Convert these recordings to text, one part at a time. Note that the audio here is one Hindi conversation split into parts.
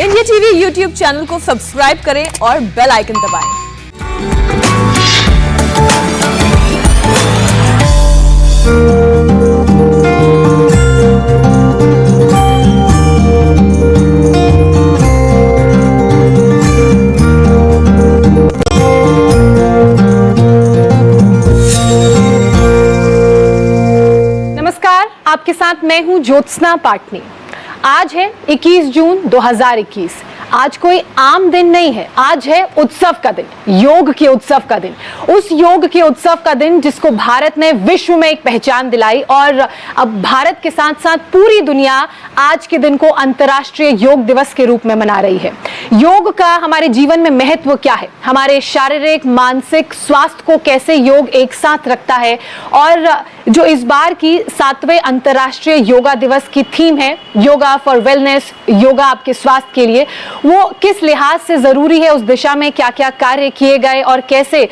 इंडिया टीवी यूट्यूब चैनल को सब्सक्राइब करें और बेल आइकन दबाएं। नमस्कार, आपके साथ मैं हूं ज्योत्सना पाटनी। आज है 21 जून 2021। आज कोई आम दिन नहीं है, आज है उत्सव का दिन, योग के उत्सव का दिन। उस योग के उत्सव का दिन जिसको भारत ने विश्व में एक पहचान दिलाई और अब भारत के साथ साथ पूरी दुनिया आज के दिन को अंतर्राष्ट्रीय योग दिवस के रूप में मना रही है। योग का हमारे जीवन में महत्व क्या है, हमारे शारीरिक मानसिक स्वास्थ्य को कैसे योग एक साथ रखता है, और जो इस बार की 7वें अंतर्राष्ट्रीय योगा दिवस की थीम है योगा फॉर वेलनेस, योगा आपके स्वास्थ्य के लिए, वो किस लिहाज से जरूरी है, उस दिशा में क्या क्या कार्य किए गए और कैसे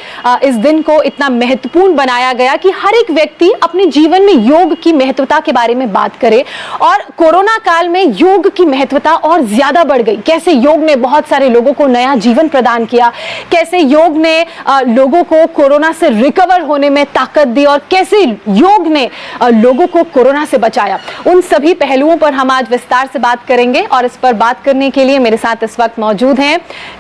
इस दिन को इतना महत्वपूर्ण बनाया गया कि हर एक व्यक्ति अपने जीवन में योग की महत्वता के बारे में बात करे। और कोरोना काल में योग की महत्वता और ज्यादा बढ़ गई। कैसे योग ने बहुत सारे लोगों को नया जीवन प्रदान किया, कैसे योग ने लोगों को कोरोना से रिकवर होने में ताकत दी और कैसे योग ने लोगों को कोरोना से बचाया, उन सभी पहलुओं पर हम आज विस्तार से बात करेंगे। और इस पर बात करने के लिए मेरे साथ इस वक्त मौजूद हैं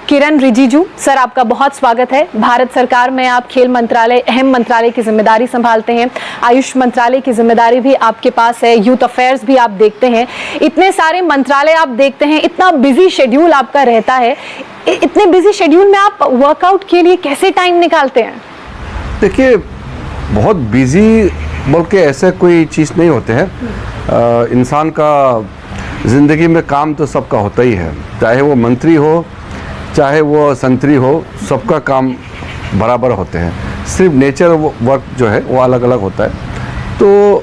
किरण रिजिजू सर। आपका बहुत स्वागत है। भारत सरकार में आप खेल मंत्रालय, अहम मंत्रालय की जिम्मेदारी संभालते हैं, आयुष मंत्रालय की जिम्मेदारी भी आपके पास है, यूथ अफेयर्स भी आप देखते हैं, इतने सारे मंत्रालय आप देखते हैं, इतना बिजी शेड्यूल आपका रहता है। इतने बिजी शेड्यूल में आप वर्कआउट के लिए कैसे टाइम निकालते हैं? देखिए, बहुत बिजी बोल के ऐसे कोई चीज़ नहीं होते हैं। इंसान का ज़िंदगी में काम तो सबका होता ही है, चाहे वो मंत्री हो चाहे वो संतरी हो, सबका काम बराबर होते हैं। सिर्फ नेचर वर्क जो है वो अलग अलग होता है। तो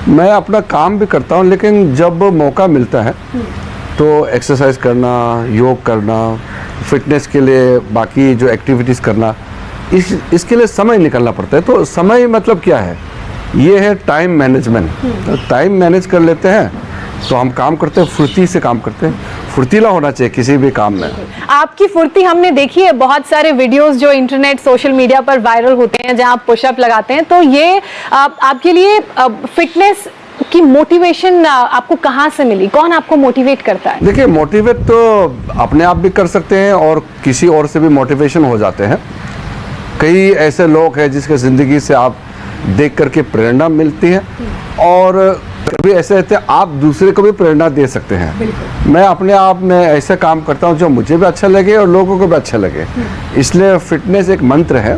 मैं अपना काम भी करता हूँ, लेकिन जब मौका मिलता है तो एक्सरसाइज करना, योग करना, फिटनेस के लिए बाकी जो एक्टिविटीज़ करना, इसके लिए समय निकालना पड़ता है। तो समय मतलब क्या है? ये है टाइम मैनेजमेंट। तो टाइम मैनेज कर लेते हैं तो हम काम करते हैं, फुर्ती से काम करते हैं। फुर्तीला होना चाहिए किसी भी काम में। आपकी फुर्ती हमने देखी है, बहुत सारे वीडियोस जो इंटरनेट सोशल मीडिया पर वायरल होते हैं जहां आप पुशअप लगाते हैं। तो ये आपके लिए फिटनेस की मोटिवेशन आपको कहां से मिली? कौन आपको मोटिवेट करता है? देखिए, मोटिवेट तो अपने आप भी कर सकते हैं और किसी और से भी मोटिवेशन हो जाते हैं। कई ऐसे लोग हैं जिसके ज़िंदगी से आप देख करके प्रेरणा मिलती है, और कभी ऐसे रहते हैं आप दूसरे को भी प्रेरणा दे सकते हैं। मैं अपने आप में ऐसे काम करता हूँ जो मुझे भी अच्छा लगे और लोगों को भी अच्छा लगे। इसलिए फिटनेस एक मंत्र है।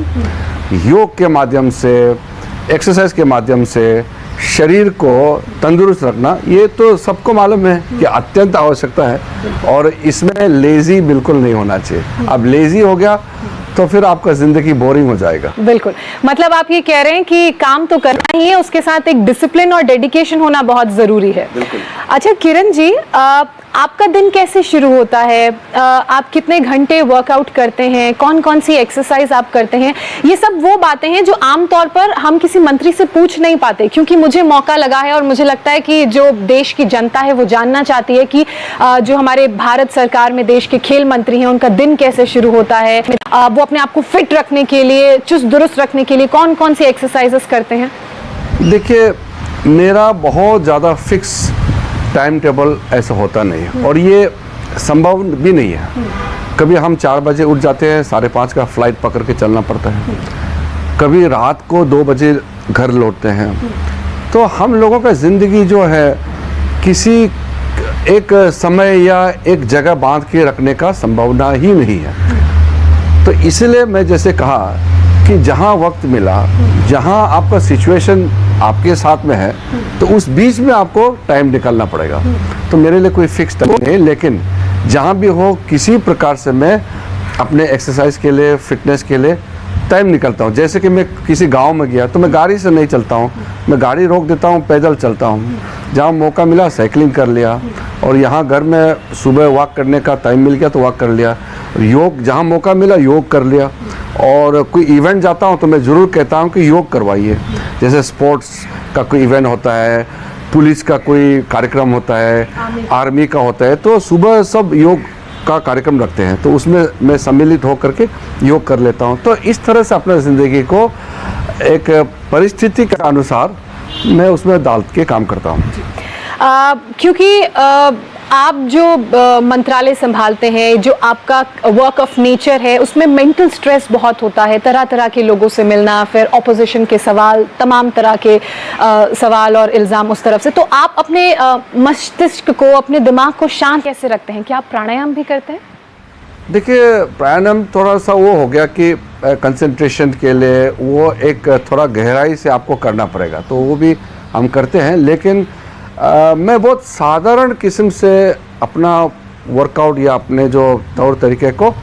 योग के माध्यम से, एक्सरसाइज के माध्यम से शरीर को तंदुरुस्त रखना, ये तो सबको मालूम है कि अत्यंत आवश्यकता है, और इसमें लेज़ी बिल्कुल नहीं होना चाहिए। अब लेज़ी हो गया तो फिर आपका जिंदगी बोरिंग हो जाएगा। बिल्कुल, मतलब आप ये कह रहे हैं कि काम तो करना ही है, उसके साथ एक डिसिप्लिन और डेडिकेशन होना बहुत जरूरी है। अच्छा किरण जी, आपका दिन कैसे शुरू होता है? आप कितने घंटे वर्कआउट करते हैं? कौन कौन सी एक्सरसाइज आप करते हैं? ये सब वो बातें हैं जो आमतौर पर हम किसी मंत्री से पूछ नहीं पाते, क्योंकि मुझे मौका लगा है और मुझे लगता है कि जो देश की जनता है वो जानना चाहती है कि जो हमारे भारत सरकार में देश के खेल मंत्री हैं उनका दिन कैसे शुरू होता है, वो अपने आप को फिट रखने के लिए, चुस्त दुरुस्त रखने के लिए कौन कौन सी एक्सरसाइजेस करते हैं? देखिए, मेरा बहुत ज़्यादा फिक्स टाइम टेबल ऐसा होता नहीं है, और ये संभव भी नहीं है। कभी हम 4 बजे उठ जाते हैं, 5:30 का फ्लाइट पकड़ के चलना पड़ता है, कभी रात को 2 बजे घर लौटते हैं। तो हम लोगों का ज़िंदगी जो है किसी एक समय या एक जगह बांध के रखने का संभावना ही नहीं है। तो इसलिए मैं जैसे कहा कि जहाँ वक्त मिला, जहाँ आपका सिचुएशन आपके साथ में है, तो उस बीच में आपको टाइम निकालना पड़ेगा। तो मेरे लिए कोई फिक्स टाइम नहीं, लेकिन जहाँ भी हो किसी प्रकार से मैं अपने एक्सरसाइज के लिए, फिटनेस के लिए टाइम निकलता हूँ। जैसे कि मैं किसी गांव में गया तो मैं गाड़ी से नहीं चलता हूँ, मैं गाड़ी रोक देता हूँ, पैदल चलता हूँ। जहाँ मौका मिला साइकिलिंग कर लिया, और यहाँ घर में सुबह वॉक करने का टाइम मिल गया तो वॉक कर लिया। योग जहाँ मौका मिला योग कर लिया, और कोई इवेंट जाता हूँ तो मैं ज़रूर कहता हूँ कि योग करवाइए। जैसे स्पोर्ट्स का कोई इवेंट होता है, पुलिस का कोई कार्यक्रम होता है, आर्मी का होता है, तो सुबह सब योग का कार्यक्रम रखते हैं तो उसमें मैं सम्मिलित होकर के योग कर लेता हूँ। तो इस तरह से अपने ज़िंदगी को एक परिस्थिति के अनुसार मैं उसमें डाल के काम करता हूँ। क्योंकि आप जो मंत्रालय संभालते हैं, जो आपका वर्क ऑफ नेचर है, उसमें मेंटल स्ट्रेस बहुत होता है, तरह तरह के लोगों से मिलना, फिर ऑपोजिशन के सवाल, तमाम तरह के सवाल और इल्ज़ाम उस तरफ से। तो आप अपने मस्तिष्क को, अपने दिमाग को शांत कैसे रखते हैं? क्या आप प्राणायाम भी करते हैं? देखिए, प्राणायाम थोड़ा सा वो हो गया कि कंसंट्रेशन के लिए वो एक थोड़ा गहराई से आपको करना पड़ेगा, तो वो भी हम करते हैं। लेकिन मैं बहुत साधारण किस्म से अपना वर्कआउट या अपने जो तौर तरीके को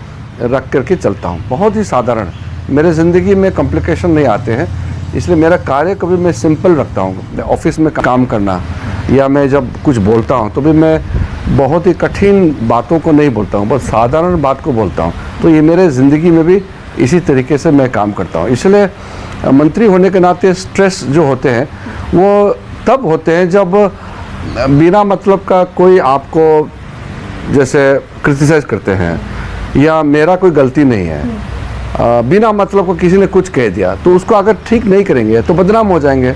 रख करके चलता हूँ, बहुत ही साधारण। मेरे ज़िंदगी में कॉम्प्लिकेशन नहीं आते हैं, इसलिए मेरा कार्य को भी मैं सिंपल रखता हूँ। ऑफिस में काम करना या मैं जब कुछ बोलता हूँ तो भी मैं बहुत ही कठिन बातों को नहीं बोलता हूँ, बहुत साधारण बात को बोलता हूँ। तो ये मेरे ज़िंदगी में भी इसी तरीके से मैं काम करता हूँ। इसलिए मंत्री होने के नाते स्ट्रेस जो होते हैं वो तब होते हैं जब बिना मतलब का कोई आपको जैसे क्रिटिसाइज करते हैं या मेरा कोई गलती नहीं है, बिना मतलब को किसी ने कुछ कह दिया तो उसको अगर ठीक नहीं करेंगे तो बदनाम हो जाएंगे।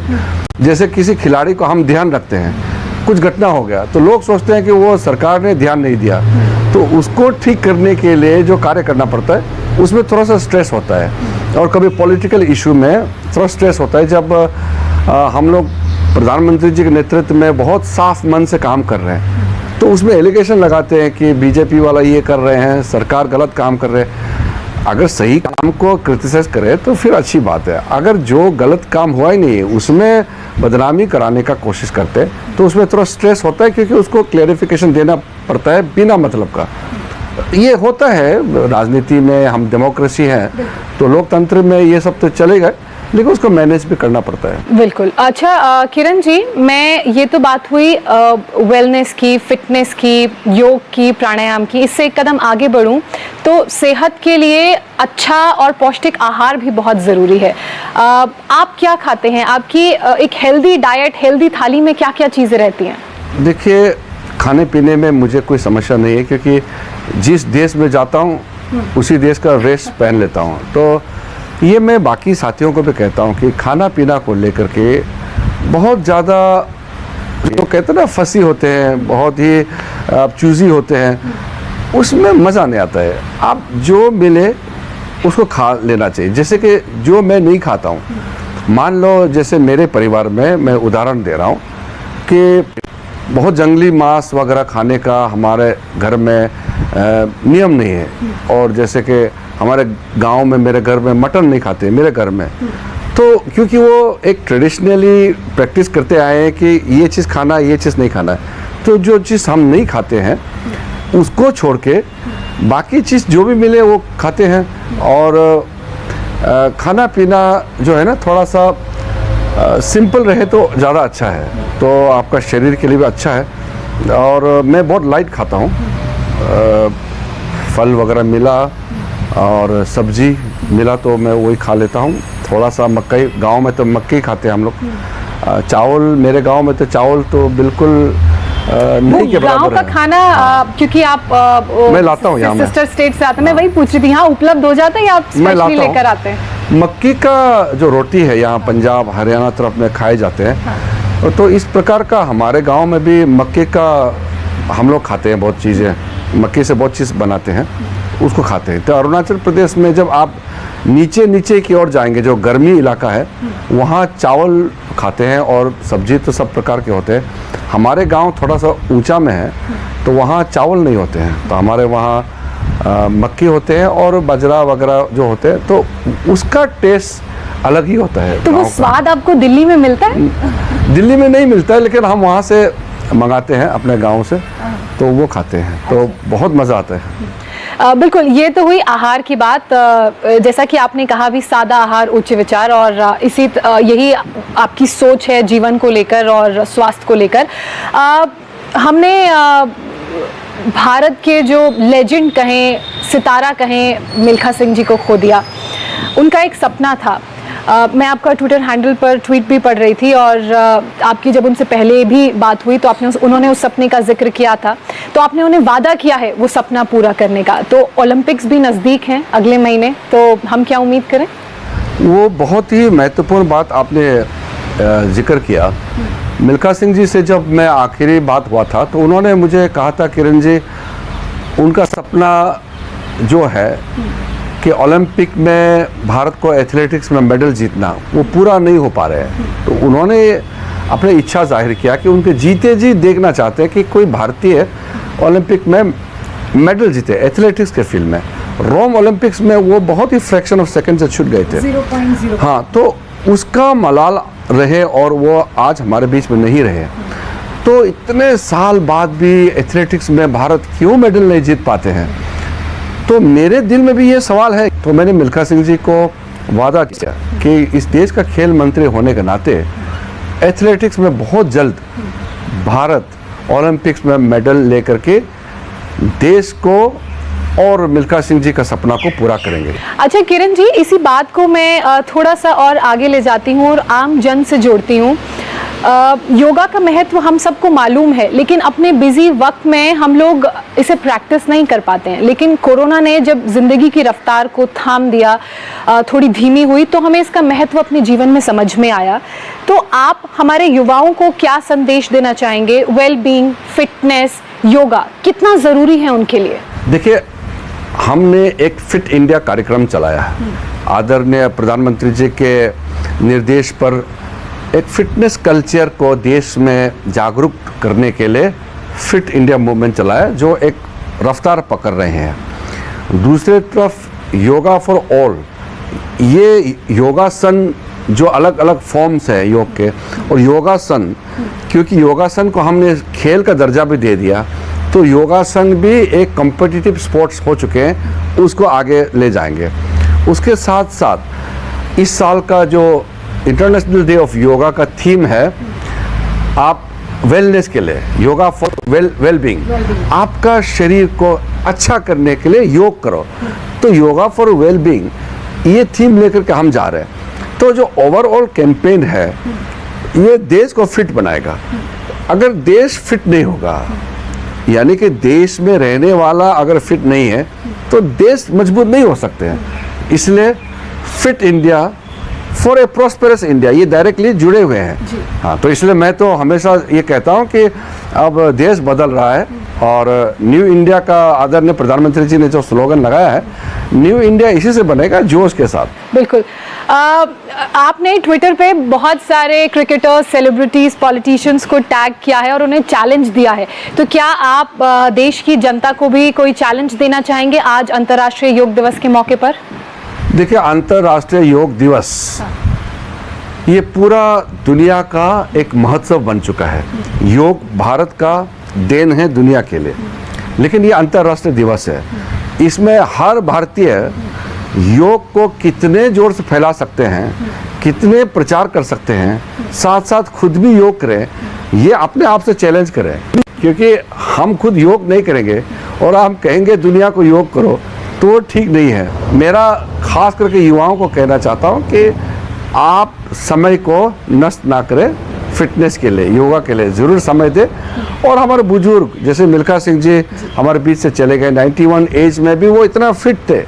जैसे किसी खिलाड़ी को हम ध्यान रखते हैं, कुछ घटना हो गया तो लोग सोचते हैं कि वो सरकार ने ध्यान नहीं दिया, तो उसको ठीक करने के लिए जो कार्य करना पड़ता है उसमें थोड़ा सा स्ट्रेस होता है। और कभी पॉलिटिकल इशू में थोड़ा स्ट्रेस होता है जब हम लोग प्रधानमंत्री जी के नेतृत्व में बहुत साफ मन से काम कर रहे हैं, तो उसमें एलिगेशन लगाते हैं कि बीजेपी वाला ये कर रहे हैं, सरकार गलत काम कर रहे हैं। अगर सही काम को क्रिटिसाइज करे तो फिर अच्छी बात है। अगर जो गलत काम हुआ ही नहीं है उसमें बदनामी कराने का कोशिश करते हैं तो उसमें थोड़ा स्ट्रेस होता है, क्योंकि उसको क्लैरिफिकेशन देना पड़ता है बिना मतलब का। ये होता है राजनीति में, हम डेमोक्रेसी हैं तो लोकतंत्र में ये सब तो चलेगा, लेकिन उसको मैनेज भी करना पड़ता है। बिल्कुल। अच्छा किरण जी, मैं ये तो बात हुई वेलनेस की, फिटनेस की, योग की, प्राणायाम की। इससे एक कदम आगे बढ़ूं तो सेहत के लिए अच्छा और पौष्टिक आहार भी बहुत ज़रूरी है। आप क्या खाते हैं? आपकी एक हेल्दी डाइट, हेल्दी थाली में क्या क्या चीज़ें रहती हैं? देखिए, खाने पीने में मुझे कोई समस्या नहीं है, क्योंकि जिस देश में जाता हूँ उसी देश का ड्रेस पहन लेता हूँ। तो ये मैं बाकी साथियों को भी कहता हूँ कि खाना पीना को लेकर के बहुत ज़्यादा जो कहते हैं ना फसी होते हैं, बहुत ही चूज़ी होते हैं, उसमें मज़ा नहीं आता है। आप जो मिले उसको खा लेना चाहिए। जैसे कि जो मैं नहीं खाता हूँ, मान लो जैसे मेरे परिवार में, मैं उदाहरण दे रहा हूँ कि बहुत जंगली मांस वगैरह खाने का हमारे घर में नियम नहीं है। और जैसे कि हमारे गांव में, मेरे घर में मटन नहीं खाते मेरे घर में, तो क्योंकि वो एक ट्रेडिशनली प्रैक्टिस करते आए हैं कि ये चीज़ खाना है, ये चीज़ नहीं खाना है। तो जो चीज़ हम नहीं खाते हैं उसको छोड़ के बाकी चीज़ जो भी मिले वो खाते हैं। और खाना पीना जो है ना थोड़ा सा सिंपल रहे तो ज़्यादा अच्छा है, तो आपका शरीर के लिए भी अच्छा है। और मैं बहुत लाइट खाता हूँ, फल वगैरह मिला और सब्जी मिला तो मैं वही खा लेता हूँ। थोड़ा सा मकई, गांव में तो मक्की खाते हैं हम लोग। चावल, मेरे गांव में तो चावल तो बिल्कुल नहीं के बराबर गांव का है। खाना क्योंकि आप मैं लाता हूँ यहाँ, सिस्टर स्टेट से आते हैं, मैं वही पूछ रही थी, यहाँ उपलब्ध हो जाता है या आप स्पेशली लेकर आते हैं? मक्की का जो रोटी है यहाँ पंजाब हरियाणा तरफ में खाए जाते हैं। हाँ। तो इस प्रकार का हमारे गांव में भी मक्की का हम लोग खाते हैं, बहुत चीज़ें मक्की से बहुत चीज़ बनाते हैं, उसको खाते हैं। तो अरुणाचल प्रदेश में जब आप नीचे की ओर जाएंगे, जो गर्मी इलाका है, वहाँ चावल खाते हैं और सब्जी तो सब प्रकार के होते हैं। हमारे गांव थोड़ा सा ऊंचा में है तो वहाँ चावल नहीं होते हैं, तो हमारे वहाँ मक्की होते हैं और बाजरा वगैरह जो होते हैं, तो उसका टेस्ट अलग ही होता है। तो वो स्वाद आपको दिल्ली में मिलता है? दिल्ली में नहीं मिलता है, लेकिन हम वहाँ से मंगाते हैं अपने गांव से, तो वो खाते हैं, तो बहुत मज़ा आता है। बिल्कुल, ये तो हुई आहार की बात। जैसा कि आपने कहा भी, सादा आहार उच्च विचार, और यही आपकी सोच है जीवन को लेकर और स्वास्थ्य को लेकर। हमने भारत के जो लेजेंड कहें, सितारा कहें, मिल्खा सिंह जी को खो दिया। उनका एक सपना था। मैं आपका ट्विटर हैंडल पर ट्वीट भी पढ़ रही थी और आपकी जब उनसे पहले भी बात हुई तो उन्होंने उस सपने का जिक्र किया था तो आपने उन्हें वादा किया है वो सपना पूरा करने का। तो ओलंपिक्स भी नज़दीक हैं अगले महीने, तो हम क्या उम्मीद करें? वो बहुत ही महत्वपूर्ण बात आपने जिक्र किया। मिल्खा सिंह जी से जब मैं आखिरी बात हुआ था तो उन्होंने मुझे कहा था, किरण जी, उनका सपना जो है कि ओलंपिक में भारत को एथलेटिक्स में मेडल जीतना, वो पूरा नहीं हो पा रहे हैं। तो उन्होंने अपनी इच्छा जाहिर किया कि उनके जीते जी देखना चाहते हैं कि कोई भारतीय ओलंपिक में मेडल जीते एथलेटिक्स के फील्ड में। रोम ओलंपिक्स में वो बहुत ही फ्रैक्शन ऑफ सेकंड से छूट गए थे, 0.0। हाँ, तो उसका मलाल रहे और वो आज हमारे बीच में नहीं रहे। तो इतने साल बाद भी एथलेटिक्स में भारत क्यों मेडल नहीं जीत पाते हैं? तो मेरे दिल में भी ये सवाल है। तो मैंने मिल्खा सिंह जी को वादा किया कि इस देश का खेल मंत्री होने के नाते एथलेटिक्स में बहुत जल्द भारत ओलंपिक्स में मेडल लेकर के देश को और मिल्खा सिंह जी का सपना को पूरा करेंगे। अच्छा किरण जी, इसी बात को मैं थोड़ा सा और आगे ले जाती हूँ और आम जन से जोड़ती हूँ। योगा का महत्व हम सबको मालूम है, लेकिन अपने बिजी वक्त में हम लोग इसे प्रैक्टिस नहीं कर पाते हैं। लेकिन कोरोना ने जब जिंदगी की रफ्तार को थाम दिया, थोड़ी धीमी हुई, तो हमें इसका महत्व अपने जीवन में समझ में आया। तो आप हमारे युवाओं को क्या संदेश देना चाहेंगे? वेल बीइंग, फिटनेस, योगा कितना ज़रूरी है उनके लिए? देखिए, हमने एक फिट इंडिया कार्यक्रम चलाया है। आदरणीय प्रधानमंत्री जी के निर्देश पर एक फिटनेस कल्चर को देश में जागरूक करने के लिए फिट इंडिया मूवमेंट चलाया, जो एक रफ्तार पकड़ रहे हैं। दूसरी तरफ योगा फॉर ऑल, ये योगासन जो अलग अलग फॉर्म्स है योग के, और योगासन, क्योंकि योगासन को हमने खेल का दर्जा भी दे दिया, तो योगासन भी एक कॉम्पिटिटिव स्पोर्ट्स हो चुके हैं, उसको आगे ले जाएंगे। उसके साथ साथ इस साल का जो इंटरनेशनल डे ऑफ योगा का थीम है, आप वेलनेस के लिए, योगा फॉर वेलबींग, आपका शरीर को अच्छा करने के लिए योग करो। तो योगा फॉर वेलबींग, ये थीम लेकर के हम जा रहे हैं। तो जो ओवरऑल कैंपेन है, ये देश को फिट बनाएगा। अगर देश फिट नहीं होगा, यानी कि देश में रहने वाला अगर फिट नहीं है, तो देश मजबूत नहीं हो सकते हैं। इसलिए fit India for a prosperous India, ये डायरेक्टली जुड़े हुए हैं। हाँ, तो इसलिए मैं तो हमेशा ये कहता हूँ कि अब देश बदल रहा है और न्यू इंडिया का आदरणीय प्रधानमंत्री जी ने जो स्लोगन लगाया है, न्यू इंडिया इसी से बनेगा, जोश के साथ। बिल्कुल। आपने ट्विटर पे बहुत सारे क्रिकेटर्स, सेलिब्रिटीज, पॉलिटिशियंस को टैग किया है और उन्हें चैलेंज दिया है। तो क्या आप देश की जनता को भी कोई चैलेंज देना चाहेंगे आज अंतर्राष्ट्रीय योग दिवस के मौके पर? देखिए, अंतर्राष्ट्रीय योग दिवस ये पूरा दुनिया का एक महोत्सव बन चुका है। योग भारत का देन है दुनिया के लिए, लेकिन ये अंतर्राष्ट्रीय दिवस है। इसमें हर भारतीय योग को कितने जोर से फैला सकते हैं, कितने प्रचार कर सकते हैं, साथ साथ खुद भी योग करें, ये अपने आप से चैलेंज करें। क्योंकि हम खुद योग नहीं करेंगे और हम कहेंगे दुनिया को योग करो, तो वो ठीक नहीं है। मेरा खास करके युवाओं को कहना चाहता हूँ कि आप समय को नष्ट ना करें, फिटनेस के लिए, योगा के लिए ज़रूर समय दें। और हमारे बुजुर्ग जैसे मिल्खा सिंह जी हमारे बीच से चले गए, 91 एज में भी वो इतना फिट थे।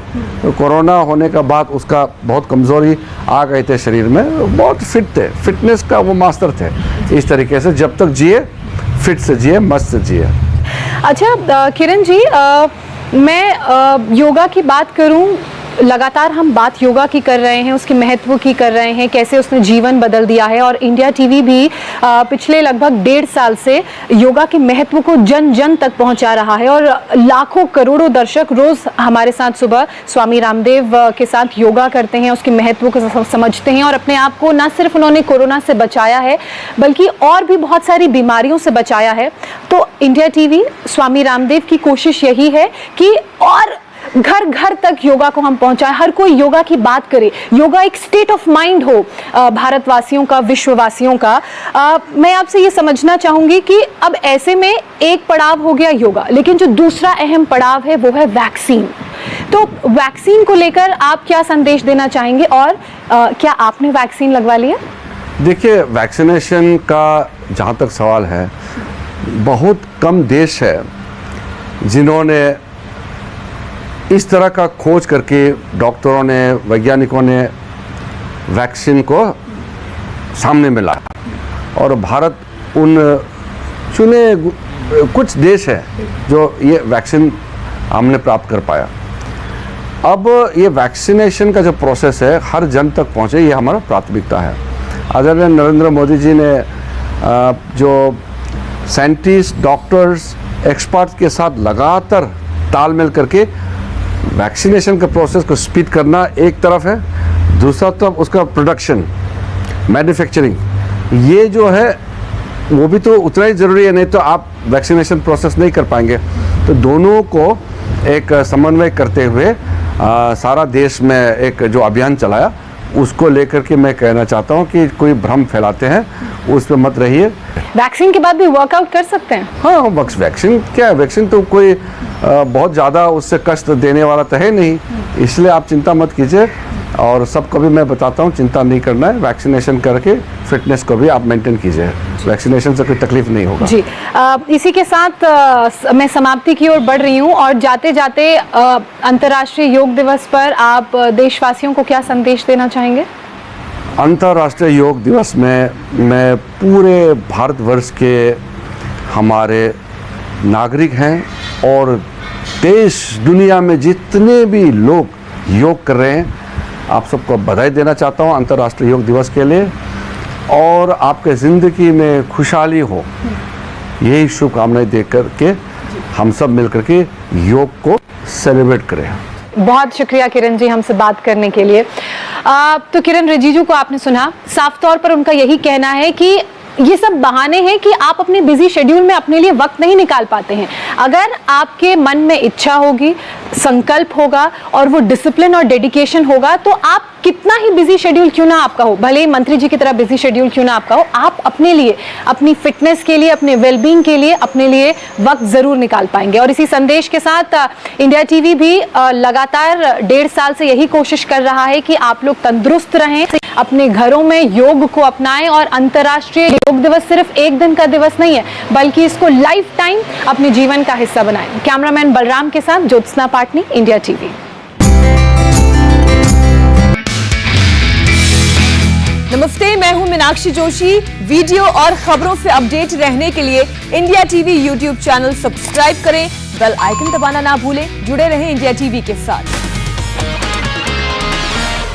तो कोरोना होने का बाद उसका बहुत कमज़ोरी आ गए थे शरीर में, बहुत फिट थे, फिटनेस का वो मास्टर थे। इस तरीके से जब तक जिए, फिट से जिए, मस्त से जिए। अच्छा किरण जी, मैं योगा की बात करूं, लगातार हम बात योगा की कर रहे हैं, उसके महत्व की कर रहे हैं, कैसे उसने जीवन बदल दिया है। और इंडिया टीवी भी पिछले लगभग 1.5 साल से योगा के महत्व को जन जन तक पहुंचा रहा है और लाखों करोड़ों दर्शक रोज हमारे साथ सुबह स्वामी रामदेव के साथ योगा करते हैं, उसके महत्व को समझते हैं और अपने आप को न सिर्फ उन्होंने कोरोना से बचाया है बल्कि और भी बहुत सारी बीमारियों से बचाया है। तो इंडिया टीवी, स्वामी रामदेव की कोशिश यही है कि और घर घर तक योगा को हम पहुंचाएं, हर कोई योगा की बात करे, योगा एक स्टेट ऑफ माइंड हो भारतवासियों का, विश्ववासियों का। मैं आपसे ये समझना चाहूंगी कि अब ऐसे में एक पड़ाव हो गया योगा, लेकिन जो दूसरा अहम पड़ाव है वो है वैक्सीन। तो वैक्सीन को लेकर आप क्या संदेश देना चाहेंगे और क्या आपने वैक्सीन लगवा लिया? देखिए, वैक्सीनेशन का जहाँ तक सवाल है, बहुत कम देश है जिन्होंने इस तरह का खोज करके डॉक्टरों ने, वैज्ञानिकों ने वैक्सीन को सामने में लाया और भारत उन चुने कुछ देश है जो ये वैक्सीन हमने प्राप्त कर पाया। अब ये वैक्सीनेशन का जो प्रोसेस है हर जन तक पहुँचे, ये हमारा प्राथमिकता है। आदरणीय नरेंद्र मोदी जी ने जो साइंटिस्ट, डॉक्टर्स, एक्सपर्ट्स के साथ लगातार तालमेल करके वैक्सीनेशन के प्रोसेस को स्पीड करना एक तरफ है, दूसरा तरफ उसका प्रोडक्शन, मैन्युफैक्चरिंग, ये जो है वो भी तो उतना ही ज़रूरी है, नहीं तो आप वैक्सीनेशन प्रोसेस नहीं कर पाएंगे। तो दोनों को एक समन्वय करते हुए सारा देश में एक जो अभियान चलाया उसको लेकर के मैं कहना चाहता हूँ कि कोई भ्रम फैलाते हैं उस पर मत रहिए। वैक्सीन के बाद भी वर्कआउट कर सकते हैं? हाँ, वैक्सीन क्या है, वैक्सीन तो कोई बहुत ज़्यादा उससे कष्ट देने वाला तो है नहीं, इसलिए आप चिंता मत कीजिए। और सबको भी मैं बताता हूँ चिंता नहीं करना है, वैक्सीनेशन करके फिटनेस को भी आप मेंटेन कीजिए, वैक्सीनेशन से कोई तकलीफ नहीं होगा। जी, इसी के साथ मैं समाप्ति की ओर बढ़ रही हूँ और जाते जाते अंतर्राष्ट्रीय योग दिवस पर आप देशवासियों को क्या संदेश देना चाहेंगे? अंतर्राष्ट्रीय योग दिवस में मैं पूरे भारतवर्ष के हमारे नागरिक हैं और देश दुनिया में जितने भी लोग योग कर रहे हैं आप सबको बधाई देना चाहता हूँ अंतर्राष्ट्रीय योग दिवस के लिए, और आपके ज़िंदगी में खुशहाली हो, यही शुभकामनाएं दे करके हम सब मिलकर के योग को सेलिब्रेट करें। बहुत शुक्रिया किरण जी हमसे बात करने के लिए। तो किरण रिजिजू को आपने सुना, साफ तौर पर उनका यही कहना है कि ये सब बहाने हैं कि आप अपने बिजी शेड्यूल में अपने लिए वक्त नहीं निकाल पाते हैं। अगर आपके मन में इच्छा होगी, संकल्प होगा और वो डिसिप्लिन और डेडिकेशन होगा तो आप कितना ही बिजी शेड्यूल क्यों ना आपका हो, भले ही मंत्री जी की तरह बिजी शेड्यूल क्यों ना आपका हो, आप अपने लिए, अपनी फिटनेस के लिए, अपने वेलबींग के लिए, अपने लिए वक्त जरूर निकाल पाएंगे। और इसी संदेश के साथ इंडिया टीवी भी लगातार 1.5 साल से यही कोशिश कर रहा है कि आप लोग तंदुरुस्त रहें, अपने घरों में योग को अपनाएं और अंतर्राष्ट्रीय योग दिवस सिर्फ एक दिन का दिवस नहीं है बल्कि इसको लाइफ टाइम अपने जीवन का हिस्सा बनाएं। कैमरामैन बलराम के साथ ज्योत्सना पाटनी, इंडिया टीवी। नमस्ते, मैं हूं मीनाक्षी जोशी। वीडियो और खबरों से अपडेट रहने के लिए India TV YouTube channel subscribe करें, बेल आइकन दबाना ना भूलें। जुड़े रहें इंडिया टीवी के साथ।